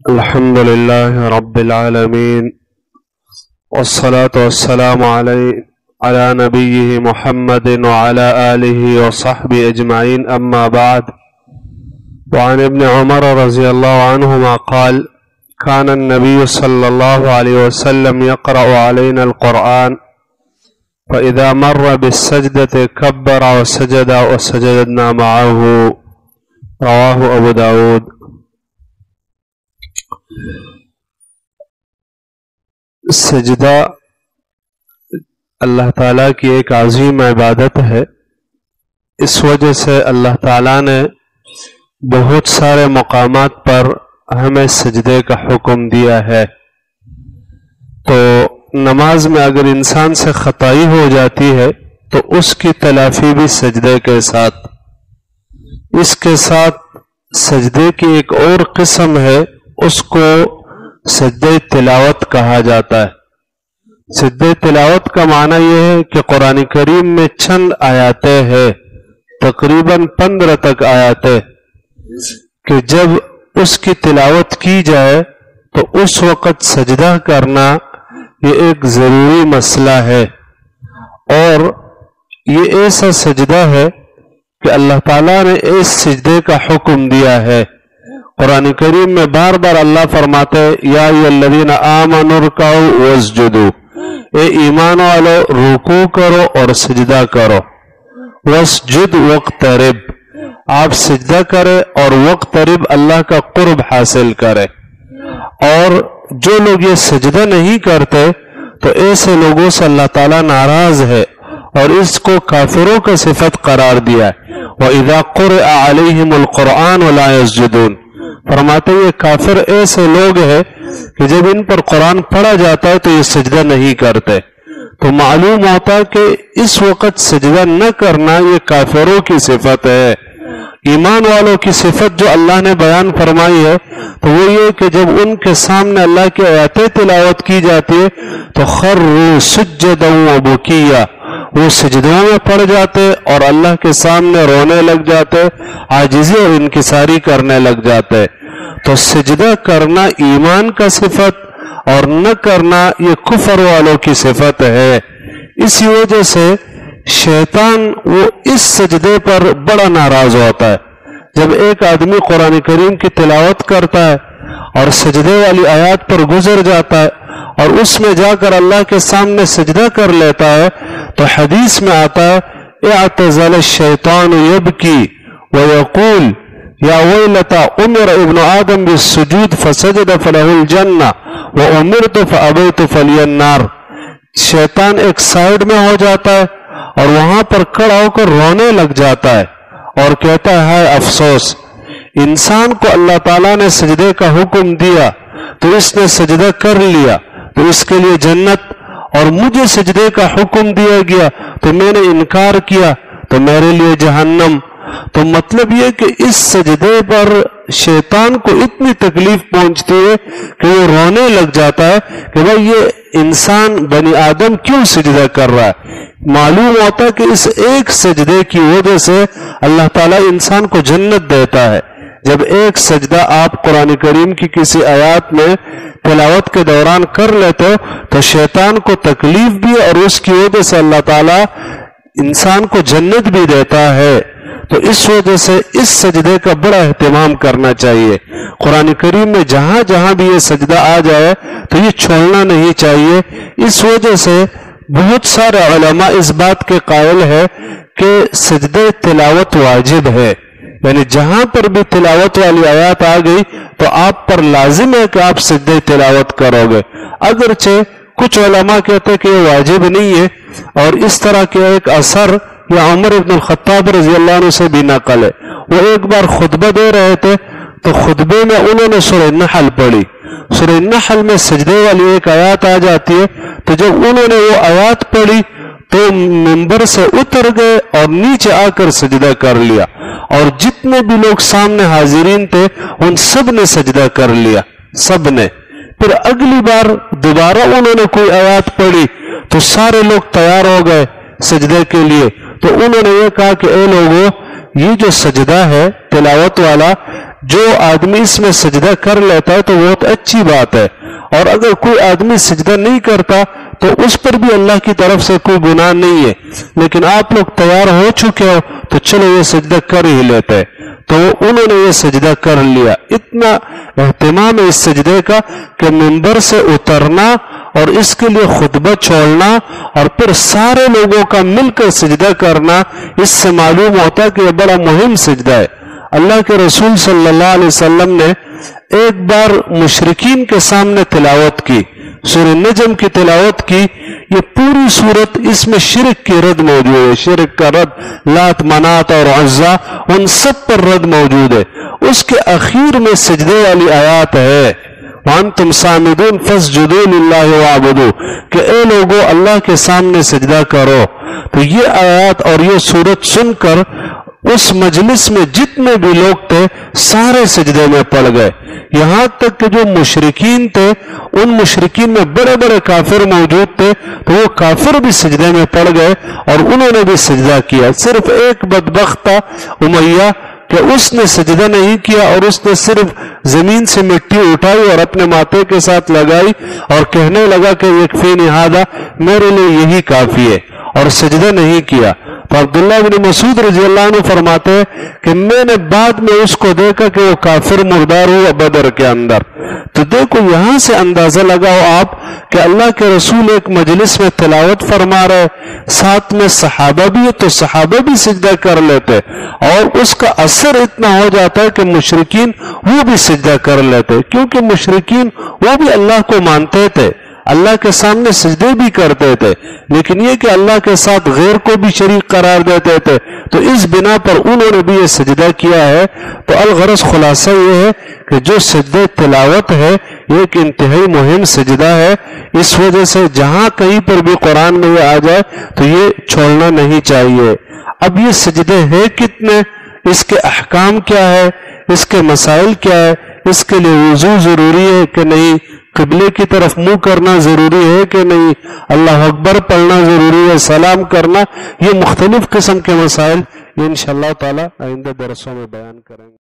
الحمد لله رب العالمين والصلاة والسلام على نبيه محمد وعلى آله وصحبه أجمعين أما بعد. وعن ابن عمر رضي الله عنهما قال: كان النبي صلى الله عليه وسلم يقرأ علينا القرآن فإذا مر بالسجدة كبر وسجد وسجدنا معه. رواه أبو داود. سجدہ اللہ تعالیٰ کی ایک عظیم عبادت ہے. اس وجہ سے اللہ تعالیٰ نے بہت سارے مقامات پر ہمیں سجدے کا حکم دیا ہے. تو نماز میں اگر انسان سے خطائی ہو جاتی ہے تو اس کی تلافی بھی سجدے کے ساتھ. اس کے ساتھ سجدے کی ایک اور قسم ہے، اس کو سجدہ تلاوت کہا جاتا ہے. سجدہ تلاوت کا معنی یہ ہے کہ قرآن کریم میں چند آیاتیں ہیں، تقریباً 15 تک آیاتیں، کہ جب اس کی تلاوت کی جائے تو اس وقت سجدہ کرنا یہ ایک ضروری مسئلہ ہے. اور یہ ایسا سجدہ ہے کہ اللہ تعالیٰ نے اس سجدے کا حکم دیا ہے. قرآن کریم میں بار بار اللہ فرماتے ہیں: یا ایھا الذین آمنوا ارکعوا واسجدوا، اے ایمان والو رکوع کرو اور سجدہ کرو. واسجد واقترب، آپ سجدہ کرے اور واقترب، اللہ کا قرب حاصل کرے. اور جو لوگ یہ سجدہ نہیں کرتے تو ایسے لوگوں سے اللہ تعالیٰ ناراض ہے اور اس کو کافروں کا صفت قرار دیا ہے. وَإِذَا قُرِئَ عَلَيْهِمُ الْقُرْآنُ لَا يَسْجُدُونَ، فرماتے یہ کافر ایسے لوگ ہیں کہ جب ان پر قرآن پڑھا جاتا ہے تو یہ سجدہ نہیں کرتے. تو معلوم ہوتا ہے کہ اس وقت سجدہ نہ کرنا یہ کافروں کی صفت ہے. ایمان والوں کی صفت جو اللہ نے بیان فرمائی ہے تو وہ یہ کہ جب ان کے سامنے اللہ کی آیاتیں تلاوت کی جاتی ہے تو خروا سجدا وبکیا، وہ سجدوں میں پڑ جاتے اور اللہ کے سامنے رونے لگ جاتے، عاجزی اور انکساری کرنے لگ جاتے. تو سجدہ کرنا ایمان کا صفت اور نہ کرنا یہ کفر والوں کی صفت ہے. اسی وجہ سے شیطان وہ اس سجدے پر بڑا ناراض ہوتا ہے. جب ایک آدمی قرآن کریم کی تلاوت کرتا ہے اور سجدے والی آیات پر گزر جاتا ہے اور اس میں جا کر اللہ کے سامنے سجدہ کر لیتا ہے تو حدیث میں آتا ہے: اعتزل الشیطان یبکی ویقول یا ویلتا امر ابن آدم بالسجود فسجد فلہ الجنہ وامرت فابیت فلی النار. شیطان ایک سائیڈ میں ہو جاتا ہے اور وہاں پر کھڑا ہو کر رونے لگ جاتا ہے اور کہتا ہے: افسوس، انسان کو اللہ تعالیٰ نے سجدے کا حکم دیا تو اس نے سجدہ کر لیا تو اس کے لیے جنت، اور مجھے سجدے کا حکم دیا گیا تو میں نے انکار کیا تو میرے لیے جہنم. تو مطلب یہ کہ اس سجدے پر شیطان کو اتنی تکلیف پہنچتی ہے کہ وہ رونے لگ جاتا ہے کہ بھائی یہ انسان بنی آدم کیوں سجدہ کر رہا ہے. معلوم ہوتا ہے کہ اس ایک سجدے کی وجہ سے اللہ تعالیٰ انسان کو جنت دیتا ہے. جب ایک سجدہ آپ قرآن کریم کی کسی آیات میں تلاوت کے دوران کر لیتے ہو تو شیطان کو تکلیف بھی اور اس کی وجہ سے اللہ تعالیٰ انسان کو جنت بھی دیتا ہے. تو اس وجہ سے اس سجدے کا بڑا اہتمام کرنا چاہیے. قرآن کریم میں جہاں جہاں بھی یہ سجدہ آ جائے تو یہ چھوڑنا نہیں چاہیے. اس وجہ سے بہت سارے علماء اس بات کے قائل ہے کہ سجدہ تلاوت واجب ہے. یعنی جہاں پر بھی تلاوت والی آیات آ گئی تو آپ پر لازم ہے کہ آپ سجدہ تلاوت کرو گے. اگرچہ کچھ علماء کہتے ہیں کہ یہ واجب نہیں ہے، اور اس طرح کے ایک اثر یا عمر ابن الخطاب رضی اللہ عنہ سے بھی نقل ہے. وہ ایک بار خطبہ دے رہے تھے تو خطبے میں انہوں نے سورہ نحل پڑھی. سورہ نحل میں سجدے والی ایک آیات آ جاتی ہے تو جب انہوں نے وہ آیات پڑھی تو منبر سے اتر گئے اور نیچے آ کر سجدہ کر لیا، اور جتنے بھی لوگ سامنے حاضرین تھے ان سب نے سجدہ کر لیا، سب نے. پھر اگلی بار دوبارہ انہوں نے کوئی آیات پڑھی تو سارے لوگ تیار ہو گئے سجدے کے لیے. تو انہوں نے یہ کہا کہ اے لوگوں، یہ جو سجدہ ہے تلاوت والا، جو آدمی اس میں سجدہ کر لیتا ہے تو بہت اچھی بات ہے، اور اگر کوئی آدمی سجدہ نہیں کرتا تو اس پر بھی اللہ کی طرف سے کوئی گناہ نہیں ہے، لیکن آپ لوگ تیار ہو چکے ہو تو چلو یہ سجدہ کر ہی لیتے، تو انہوں نے یہ سجدہ کر لیا۔ اتنا اہتمام ہے اس سجدے کا کہ منبر سے اترنا اور اس کے لیے خطبہ چھوڑنا اور پھر سارے لوگوں کا مل کر سجدہ کرنا، اس سے معلوم ہوتا ہے کہ یہ بڑا مہم سجدہ ہے۔ اللہ کے رسول صلی اللہ علیہ وسلم نے ایک بار مشرکین کے سامنے تلاوت کی، سورہ نجم کی تلاوت کی۔ یہ پوری سورت اس میں شرک کی رد موجود ہے، شرک کا رد، لات منات اور عزا، ان سب پر رد موجود ہے۔ اس کے اخیر میں سجدے والی آیات ہے وَأَنْتُمْ سَامِدُونَ فَاسْجُدُوا لِلَّهِ وَاعْبُدُوا، کہ اے لوگو اللہ کے سامنے سجدہ کرو۔ تو یہ آیات اور یہ سورت سن کر اس مجلس میں جتنے بھی لوگ تھے سارے سجدے میں پڑ گئے، یہاں تک کہ جو مشرکین تھے ان مشرکین میں بڑے بڑے کافر موجود تھے تو وہ کافر بھی سجدے میں پڑ گئے اور انہوں نے بھی سجدہ کیا۔ صرف ایک بدبخت تھا امیہ کہ اس نے سجدہ نہیں کیا اور اس نے صرف زمین سے مٹی اٹھائی اور اپنے ماتھے کے ساتھ لگائی اور کہنے لگا کہ یکفینی ھذا، میرے لیے یہی کافی ہے، اور سجدہ نہیں کیا۔ تو عبداللہ بن مسعود رضی اللہ عنہ فرماتے ہیں کہ میں نے بعد میں اس کو دیکھا کہ وہ کافر مردار ہوا بدر کے اندر۔ تو دیکھو یہاں سے اندازہ لگاؤ آپ کہ اللہ کے رسول ایک مجلس میں تلاوت فرما رہے، ساتھ میں صحابہ بھی ہے تو صحابہ بھی سجدہ کر لیتے، اور اس کا اثر اتنا ہو جاتا ہے کہ مشرکین وہ بھی سجدہ کر لیتے، کیونکہ مشرکین وہ بھی اللہ کو مانتے تھے، اللہ کے سامنے سجدے بھی کرتے تھے، لیکن یہ کہ اللہ کے ساتھ غیر کو بھی شریک قرار دیتے تھے، تو اس بنا پر انہوں نے بھی یہ سجدہ کیا ہے۔ تو الغرض خلاصہ یہ ہے کہ جو سجدہ تلاوت ہے یہ ایک انتہائی مہم سجدہ ہے، اس وجہ سے جہاں کہیں پر بھی قرآن میں یہ آ جائے تو یہ چھوڑنا نہیں چاہیے۔ اب یہ سجدے ہیں کتنے، اس کے احکام کیا ہے، اس کے مسائل کیا ہے، اس کے لیے وضو ضروری ہے کہ نہیں، قبلے کی طرف منہ کرنا ضروری ہے کہ نہیں، اللہ اکبر پڑھنا ضروری ہے، سلام کرنا، یہ مختلف قسم کے مسائل یہ انشاءاللہ تعالی آئندہ درسوں میں بیان کریں گے۔